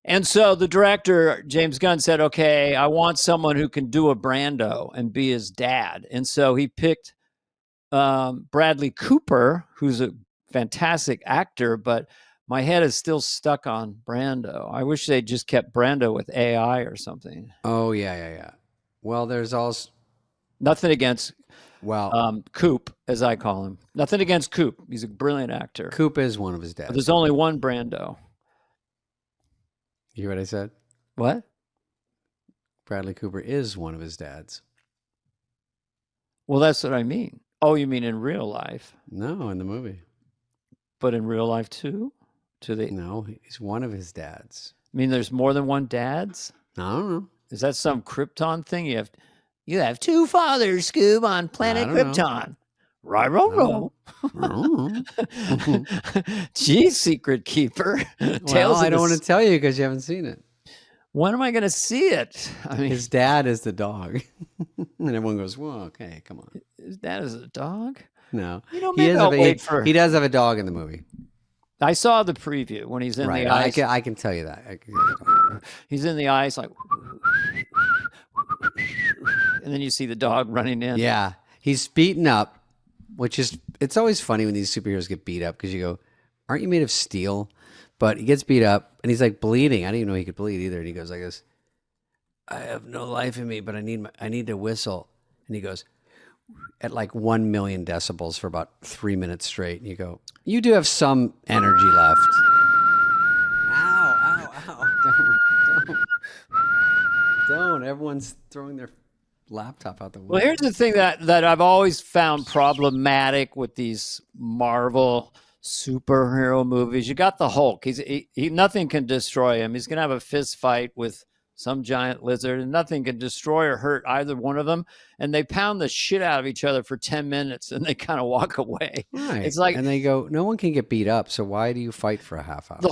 And so the director, James Gunn, said, okay, I want someone who can do a Brando and be his dad. And so he picked Bradley Cooper, who's a fantastic actor, but my head is still stuck on Brando. I wish they just kept Brando with AI or something. Oh, yeah. Well, there's also... Nothing against Well, Coop, as I call him. Nothing against Coop. He's a brilliant actor. Coop is one of his dads. But there's only one Brando. You hear what I said? What? Bradley Cooper is one of his dads. Well, that's what I mean. Oh, you mean in real life? No, in the movie. But in real life too? No, he's one of his dads. I mean, there's more than one dads? I don't know. Is that some Krypton thing? You have two fathers, Scoob, on planet Krypton. Right, roll. Geez, secret keeper. Well, I don't want to tell you because you haven't seen it. When am I going to see it? I mean, his dad is the dog. And everyone goes, well, okay, come on. His dad is a dog? No. Maybe I'll wait for... He does have a dog in the movie. I saw the preview when he's in the ice. I can tell you that. He's in the ice like... And then you see the dog running in. Yeah. He's beaten up, which is... It's always funny when these superheroes get beat up because you go, aren't you made of steel? But he gets beat up and he's like bleeding. I didn't even know he could bleed either. And he goes like this, I have no life in me, but I need to whistle. And he goes at like 1 million decibels for about 3 minutes straight. And you go, you do have some energy left. Ow. Don't. Everyone's throwing their laptop out the window. Well, here's the thing that I've always found problematic with these Marvel superhero movies. You got the Hulk. He nothing can destroy him. He's gonna have a fist fight with some giant lizard, and nothing can destroy or hurt either one of them. And they pound the shit out of each other for 10 minutes, and they kind of walk away. Right. It's like, and they go, no one can get beat up, so why do you fight for a half hour? The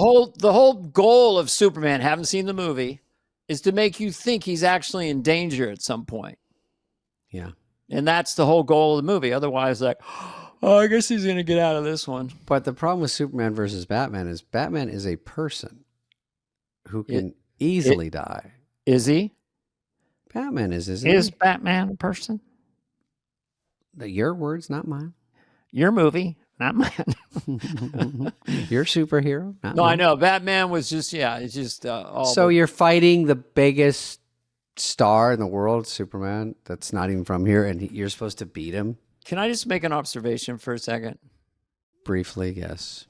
whole goal of Superman, haven't seen the movie, is to make you think he's actually in danger at some point. Yeah. And that's the whole goal of the movie. Otherwise, like, oh, I guess he's going to get out of this one. But the problem with Superman versus Batman is a person who can easily die. Is he? Batman isn't Is he? Batman a person? Your words, not mine. Your movie, not mine. Your superhero, not no, mine. I know. Batman was just, it's just all. So you're fighting the biggest star in the world, Superman, that's not even from here, and you're supposed to beat him? Can I just make an observation for a second? Briefly, yes.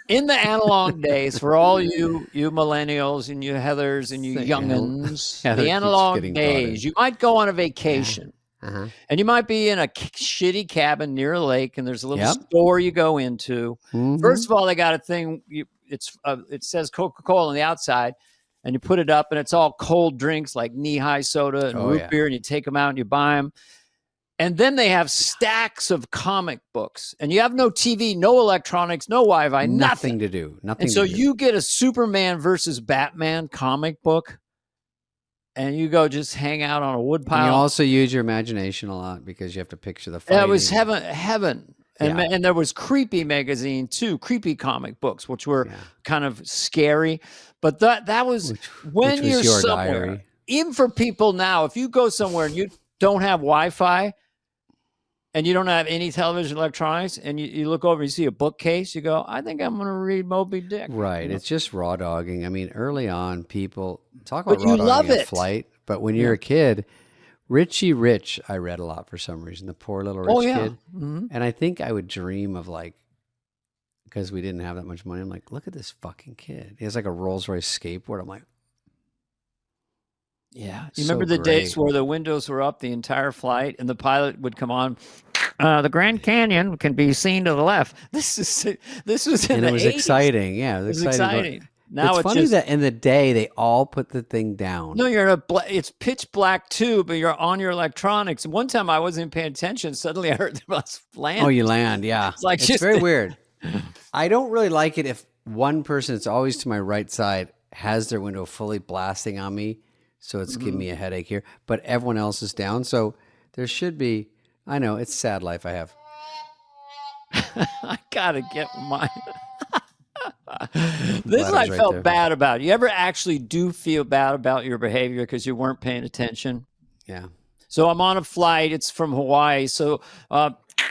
In the analog days, for all you millennials and you Heathers and you youngins, the analog days, you might go on a vacation. Uh-huh. And you might be in a shitty cabin near a lake, and there's a little store you go into. Mm-hmm. First of all, they got a thing. It says Coca-Cola on the outside, and you put it up, and it's all cold drinks like knee-high soda and root beer, and you take them out and you buy them. And then they have stacks of comic books, and you have no TV, no electronics, no Wi-Fi, nothing to do. And so you get a Superman versus Batman comic book, and you go just hang out on a wood pile. And you also use your imagination a lot because you have to picture the fighting. It was heaven. And there was Creepy magazine too, creepy comic books, which were kind of scary. But that was when you're somewhere. Diary. Even for people now, if you go somewhere and you don't have Wi-Fi and you don't have any television electronics, and you look over and you see a bookcase, you go, I think I'm going to read Moby Dick. Right. It's just raw dogging. I mean, early on, people talk about raw dogging in flight, but when you're a kid, Richie Rich, I read a lot for some reason, the poor little rich kid. Mm-hmm. And I think I would dream of because we didn't have that much money, I'm like, look at this fucking kid. He has like a Rolls Royce skateboard. I'm like, yeah. You remember the days where the windows were up the entire flight and the pilot would come on, the Grand Canyon can be seen to the left. This was in and the it was 80s. Exciting. Yeah, it was exciting. Now it's funny that in the day they all put the thing down. No, it's pitch black too, but you're on your electronics. And one time I wasn't paying attention. Suddenly I heard the bus land. Oh, you land, yeah. It's very weird. I don't really like it if one person, it's always to my right side, has their window fully blasting on me. So it's giving me a headache here. But everyone else is down. So there should be, I know, it's a sad life I have. I got to get mine. This I felt bad about. You ever actually do feel bad about your behavior because you weren't paying attention? Yeah. So I'm on a flight. It's from Hawaii. So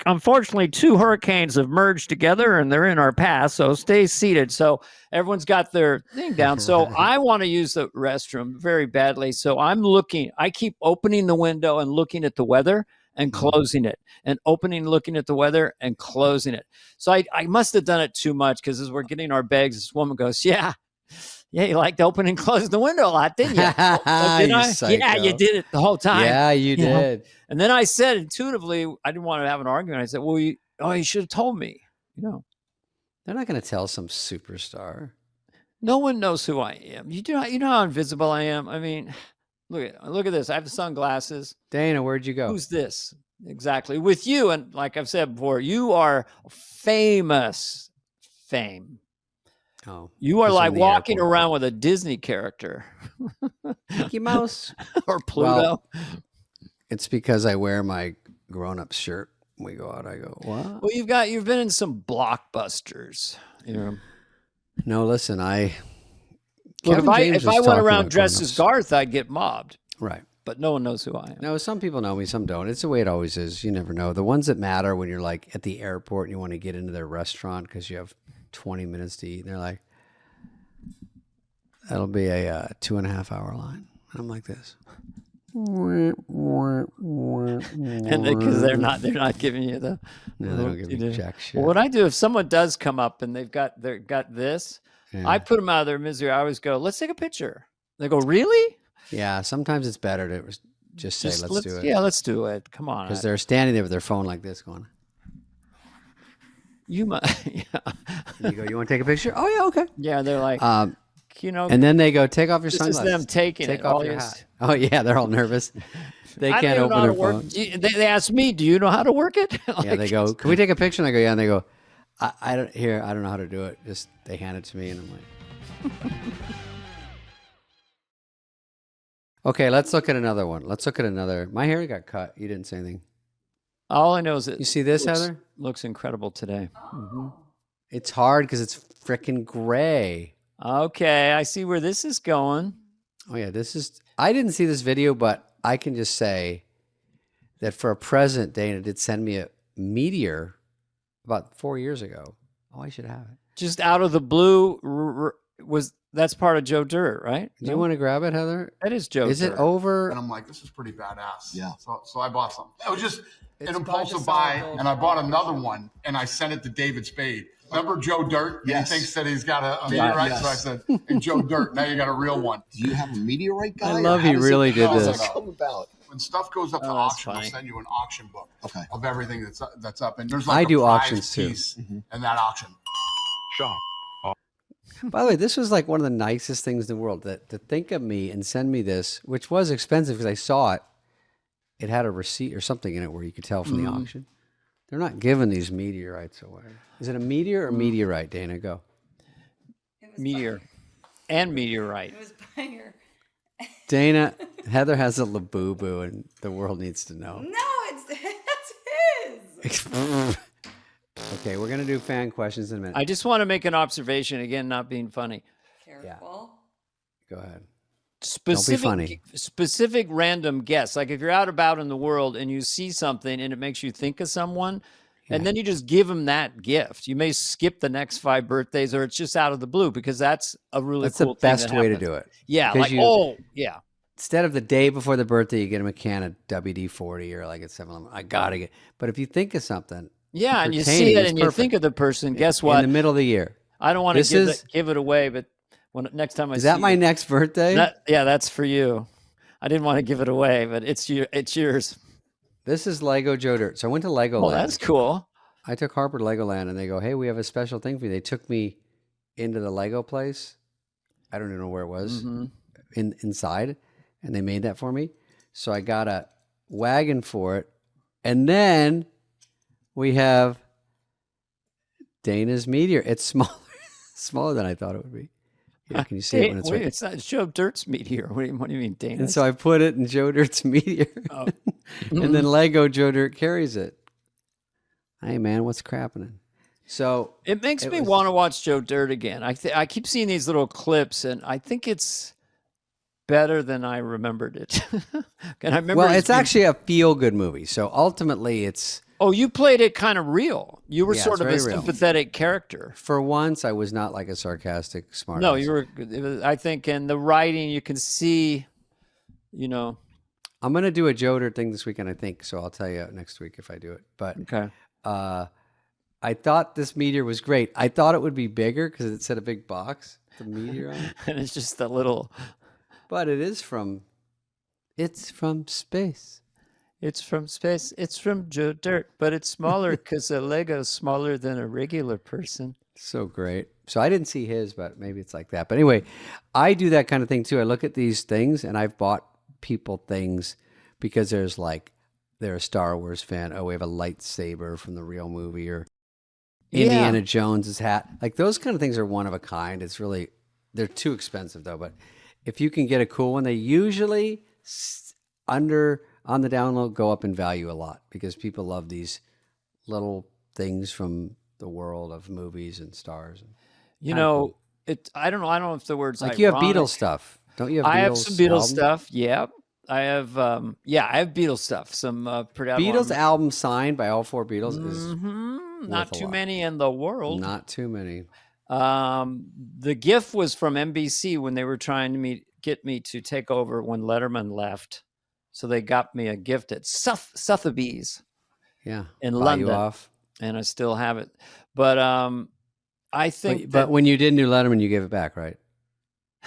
unfortunately, 2 hurricanes have merged together and they're in our path. So stay seated. So everyone's got their thing down. So I want to use the restroom very badly. So I keep opening the window and looking at the weather. and closing it, and opening, looking at the weather and closing it. So I must have done it too much, because as we're getting our bags, this woman goes, yeah, you liked to open and close the window a lot, didn't you? Oh, did You I? psycho. Yeah, you did it the whole time. Yeah, you did. And then I said intuitively, I didn't want to have an argument. I said, well, you should have told me. They're not going to tell some superstar. No one knows who I am. You know how invisible I am. I mean, look at this. I have the sunglasses. Dana, where'd you go? Who's this? Exactly. With you, and like I've said before, you are famous fame. Oh, you are like walking around with a Disney character. Mickey Mouse. Or Pluto. Well, it's because I wear my grown-up shirt when we go out. I go, what? Well, you've been in some blockbusters. No, listen, Look, if I went around dressed as Garth, I'd get mobbed. Right. But no one knows who I am. No, some people know me, some don't. It's the way it always is. You never know. The ones that matter when you're like at the airport and you want to get into their restaurant because you have 20 minutes to eat. And they're like, that'll be a 2.5 hour line. And I'm like this. And because they're not giving you the. No, they don't give me jack shit. Well, what I do if someone does come up and they've got this, I put them out of their misery. I always go, let's take a picture. They go, really? Yeah, sometimes it's better to just say, let's do it. Yeah, let's do it. Come on. Because they're standing there with their phone like this going. You might, yeah. And you go, you want to take a picture? Oh, yeah, okay. Yeah, they're like, and then they go, take off your sunglasses. This is them taking take it. off your hat. Oh, yeah, they're all nervous. They can't open their phone. They ask me, do you know how to work it? Like, yeah, they go, can we take a picture? And I go, yeah. And they go, I don't know how to do it. Just they hand it to me and I'm like. Okay, let's look at another one. My hair got cut. You didn't say anything. All I know is that you see this, Heather? Looks incredible today. Mm-hmm. It's hard because it's freaking gray. Okay, I see where this is going. Oh yeah, I didn't see this video, but I can just say that for a present, Dana did send me a meteor about 4 years ago. Oh, I should have it. Just out of the blue, that's part of Joe Dirt, right? Do you want to grab it, Heather? That is Joe Dirt. Is it over? And I'm like, this is pretty badass. Yeah. So I bought some. It was just an impulsive buy, and I bought another one, and I sent it to David Spade. Remember Joe Dirt? Yes. He thinks that he's got a meteorite. Yes. So I said, and Joe Dirt, now you got a real one. Do you have a meteorite guy? I love he really did this. Come about? When stuff goes up to auction, they'll send you an auction book of everything that's up. And there's like I a do prize auctions too. piece in that auction. Shop. By the way, this was like one of the nicest things in the world. To think of me and send me this, which was expensive because I saw it. It had a receipt or something in it where you could tell from the auction. They're not giving these meteorites away. Is it a meteor or meteorite, Dana? Go. Meteor and meteorite. It was by your. Dana, Heather has a Labubu and the world needs to know. No, that's his. Okay, we're going to do fan questions in a minute. I just want to make an observation, again, not being funny. Careful. Go ahead. Specific random guess. Like if you're out about in the world and you see something and it makes you think of someone, and then you just give them that gift. You may skip the next 5 birthdays, or it's just out of the blue, because that's a really cool thing. That's the best way to do it. Yeah, Instead of the day before the birthday, you get them a can of WD-40 or like at 7-Eleven. I got to get. But if you think of something. Yeah, and you see it and you think of the person, guess what? In the middle of the year. I don't want to give it away, but next time I see Is that my next birthday? Yeah, that's for you. I didn't want to give it away, but it's yours. This is Lego Joe Dirt. So I went to Legoland. Oh, that's cool. I took Harper to Legoland, and they go, hey, we have a special thing for you. They took me into the Lego place. I don't even know where it was. Inside. And they made that for me. So I got a wagon for it. And then we have Dana's meteor. It's smaller than I thought it would be. Yeah, can you see it when it's right? It's not Joe Dirt's meteor. What do you mean, Dana? And so I put it in Joe Dirt's meteor. Oh. And then Lego Joe Dirt carries it. Hey, man, what's crapping? So it makes me want to watch Joe Dirt again. I keep seeing these little clips, and I think it's better than I remembered it. And I remember. Well, it's actually a feel-good movie. So ultimately, it's. Oh, you played it kind of real. You were sort of a real. sympathetic character. For once, I was not like a sarcastic smart. No, you were. I think in the writing, you can see, I'm gonna do a Joder thing this weekend, I think. So I'll tell you next week if I do it. But Okay. I thought this meteor was great. I thought it would be bigger because it said a big box, the meteor on it. And it's just a little. But it's from space. It's from space. It's from Joe Dirt, but it's smaller because a Lego's smaller than a regular person. So great. So I didn't see his, but maybe it's like that. But anyway, I do that kind of thing too. I look at these things, and I've bought people things because they're a Star Wars fan. Oh, we have a lightsaber from the real movie, or Indiana Jones's hat. Like those kind of things are one of a kind. They're too expensive though. But if you can get a cool one, they usually on the download go up in value a lot because people love these little things from the world of movies and stars. You know, I don't know. I don't know if the word's like you have ironic. Beatles stuff, don't you? I have some Beatles stuff. Yeah, I have. I have Beatles stuff. Some Beatles album signed by all 4 Beatles is not too many in the world. Not too many. The gift was from NBC when they were trying to get me to take over when Letterman left. So they got me a gift at Sotheby's. Yeah, in buy London, you off. And I still have it. But I think. But when you did New Letterman, you gave it back, right?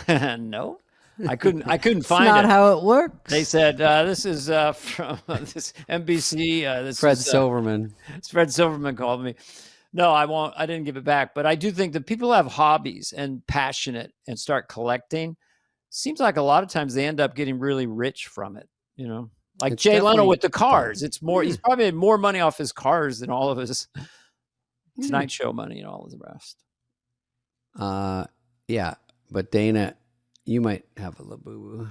No, I couldn't find it. That's not how it works. They said this is from this NBC. This Fred is, Silverman. Fred Silverman called me. No, I won't. I didn't give it back. But I do think that people have hobbies and passionate and start collecting. Seems like a lot of times they end up getting really rich from it. You know, like It's Jay Leno definitely with the cars. It's more. He's probably made more money off his cars than all of his Tonight Show money and all of the rest. Yeah, but Dana, you might have a little boo-boo.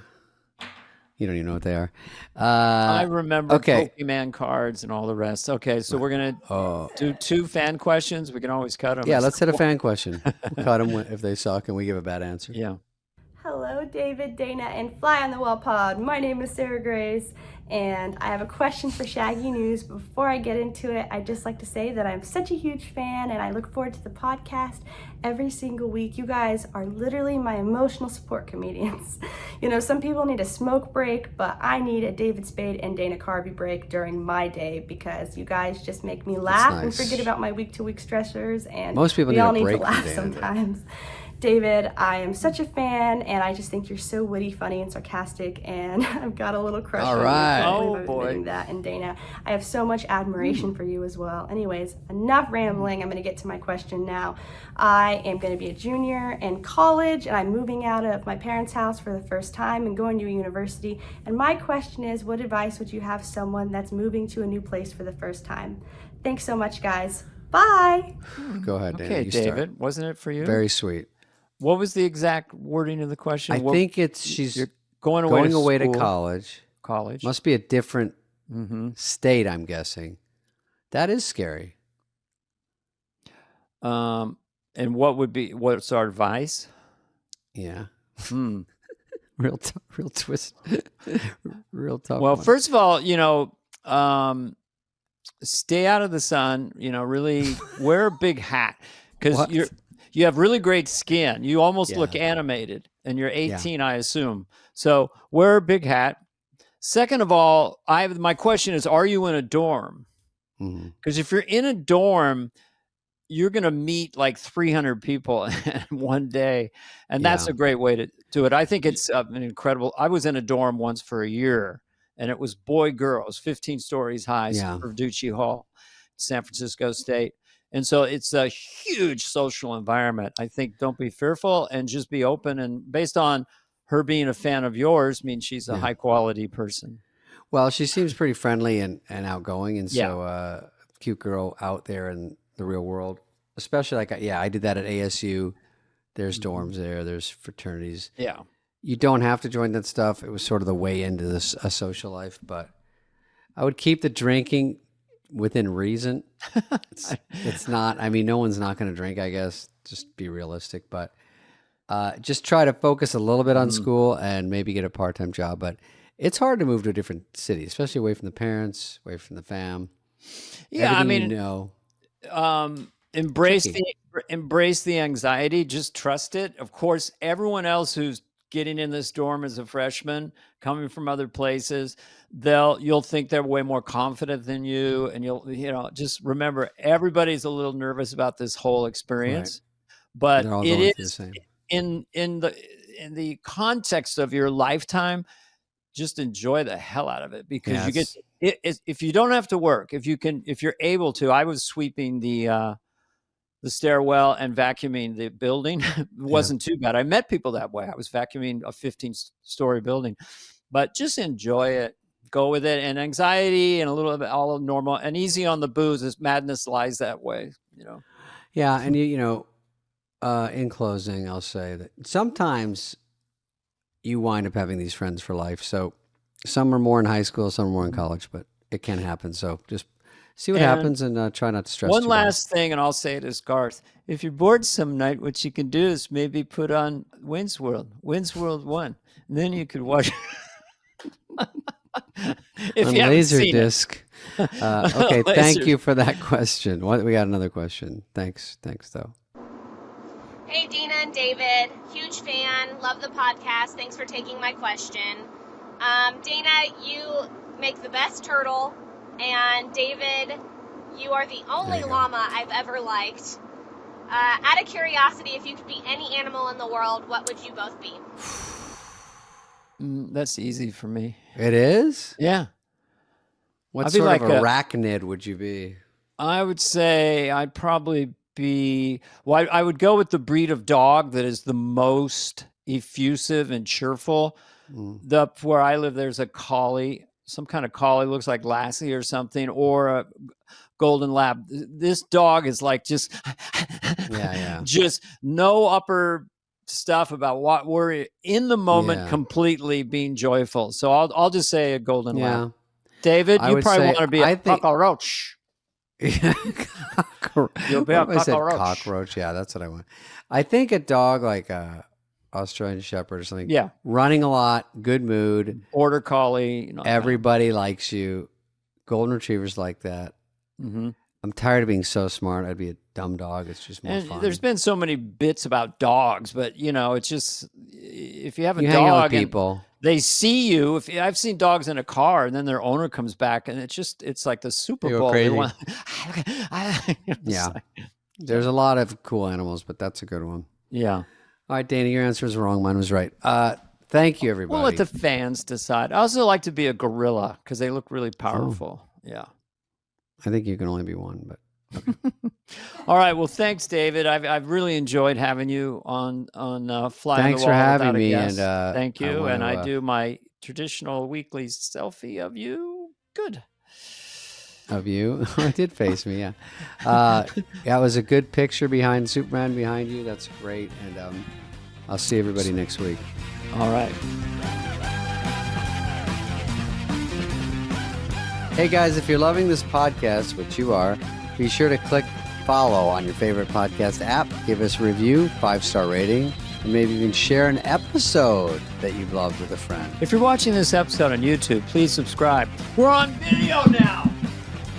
You don't even know what they are. I remember Pokemon cards and all the rest. Okay, so we're gonna do 2 fan questions. We can always cut them. Yeah, let's hit a fan question. We'll cut them if they suck and we give a bad answer. Yeah. Hello, David, Dana, and Fly on the Wall Pod. My name is Sarah Grace, and I have a question for Shaggy News. Before I get into it, I'd just like to say that I'm such a huge fan, and I look forward to the podcast every single week. You guys are literally my emotional support comedians. You know, some people need a smoke break, but I need a David Spade and Dana Carvey break during my day because you guys just make me laugh and forget about my week-to-week stressors, and most people we all need break to laugh sometimes. David, I am such a fan, and I just think you're so witty, funny, and sarcastic, and I've got a little crush on you. I can't believe I'm admitting that. And Dana, I have so much admiration for you as well. Anyways, enough rambling. I'm going to get to my question now. I am going to be a junior in college, and I'm moving out of my parents' house for the first time and going to a university. And my question is, what advice would you have someone that's moving to a new place for the first time? Thanks so much, guys. Bye. Go ahead, Dana. Okay, you David, start. wasn't it for you? Very sweet. What was the exact wording of the question? I think she's going away to college. College. Must be a different state, I'm guessing. That is scary. And what's our advice? Yeah. Real twist. Real tough. Well, one. first of all, stay out of the sun, really wear a big hat because you have really great skin. You almost look animated, and you're 18, I assume. So wear a big hat. Second of all, my question is, are you in a dorm? Because if you're in a dorm, you're going to meet like 300 people in one day. And that's a great way to do it. I think it's an incredible. I was in a dorm once for a year, and it was girls, 15 stories high, Verducci Hall, San Francisco State. And so it's a huge social environment. I think don't be fearful and just be open. And based on her being a fan of yours means she's a high quality person. Well, she seems pretty friendly and outgoing. And so cute girl out there in the real world, especially I did that at ASU. There's dorms there. There's fraternities. Yeah. You don't have to join that stuff. It was sort of the way into a social life, but I would keep the drinking within reason. It's not, no one's not going to drink, I guess. Just be realistic, but just try to focus a little bit on school and maybe get a part-time job. But it's hard to move to a different city, especially away from the parents, away from the fam. Yeah, embrace the anxiety. Just trust it. Of course, everyone else who's getting in this dorm as a freshman, coming from other places, you'll think they're way more confident than you, and just remember everybody's a little nervous about this whole experience, but it is in the context of your lifetime. Just enjoy the hell out of it, because you get if you don't have to work, if you're able to. I was sweeping the stairwell and vacuuming the building. It wasn't too bad. I met people that way. I was vacuuming a 15-story building, but just enjoy it, go with it. And anxiety and a little bit all normal and easy on the booze. Is madness lies that way, Yeah, and in closing, I'll say that sometimes you wind up having these friends for life. So some are more in high school, some are more in college, but it can happen. So just see what happens and try not to stress. One last thing, and I'll say it as Garth. If you're bored some night, what you can do is maybe put on Wayne's World 1, and then you could watch if on you Laserdisc. Okay, Laser. Thank you for that question. We got another question. Thanks though. Hey, Dina and David. Huge fan. Love the podcast. Thanks for taking my question. Dana, you make the best turtle. And David, you are the only llama I've ever liked. Out of curiosity, if you could be any animal in the world, what would you both be? That's easy for me. It is? Yeah. What sort of arachnid would you be? I would say I'd probably be... Well, I would go with the breed of dog that is the most effusive and cheerful. Where I live, there's a collie, some kind of collie, looks like Lassie or something, or a golden lab. This dog is like just... just no upper stuff about what we're in the moment, completely being joyful. So I'll just say a golden lab. David, you probably want to be a cockroach. You'll be a cockroach. Cockroach, yeah, that's what I want. I think a dog like a Australian Shepherd or something. Yeah, running a lot, good mood, border collie. Everybody likes you. Golden retrievers like that. Mm-hmm. I'm tired of being so smart. I'd be a dumb dog. It's just more fun. There's been so many bits about dogs, but it's just if you have a hang out dog, with people. They see you. I've seen dogs in a car, and then their owner comes back, and it's like the Super Bowl. Crazy. There's a lot of cool animals, but that's a good one. Yeah. All right, Dana, your answer was wrong. Mine was right. Thank you, everybody. We'll let the fans decide. I also like to be a gorilla because they look really powerful. Yeah. I think you can only be one, but. Okay. All right. Well, thanks, David. I've really enjoyed having you on Fly on the Wall. Thanks for having me, and thank you. I do my traditional weekly selfie of you. Good. Of you? I did face me. Yeah. It was a good picture behind Superman behind you. That's great, and I'll see everybody next week. All right. Hey guys, if you're loving this podcast, which you are, be sure to click follow on your favorite podcast app. Give us a review, 5-star rating, and maybe even share an episode that you've loved with a friend. If you're watching this episode on YouTube, please subscribe. We're on video now.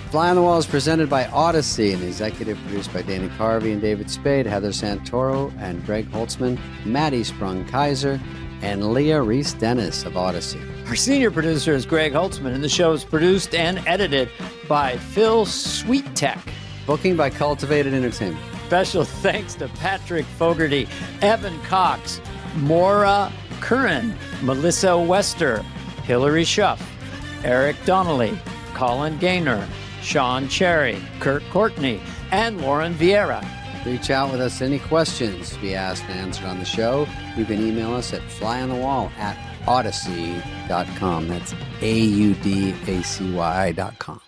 Fly on the Wall is presented by Odyssey and executive produced by Danny Carvey and David Spade, Heather Santoro and Greg Holtzman, Maddie Sprung-Kaiser, and Leah Reese-Dennis of Odyssey. Our senior producer is Greg Holtzman, and the show is produced and edited by Phil Sweettech. Booking by Cultivated Entertainment. Special thanks to Patrick Fogarty, Evan Cox, Maura Curran, Melissa Wester, Hillary Schuff, Eric Donnelly, Colin Gaynor, Sean Cherry, Kurt Courtney, and Lauren Vieira. Reach out with us any questions to be asked and answered on the show. You can email us at flyonthewall@odyssey.com. That's AUDACY.com.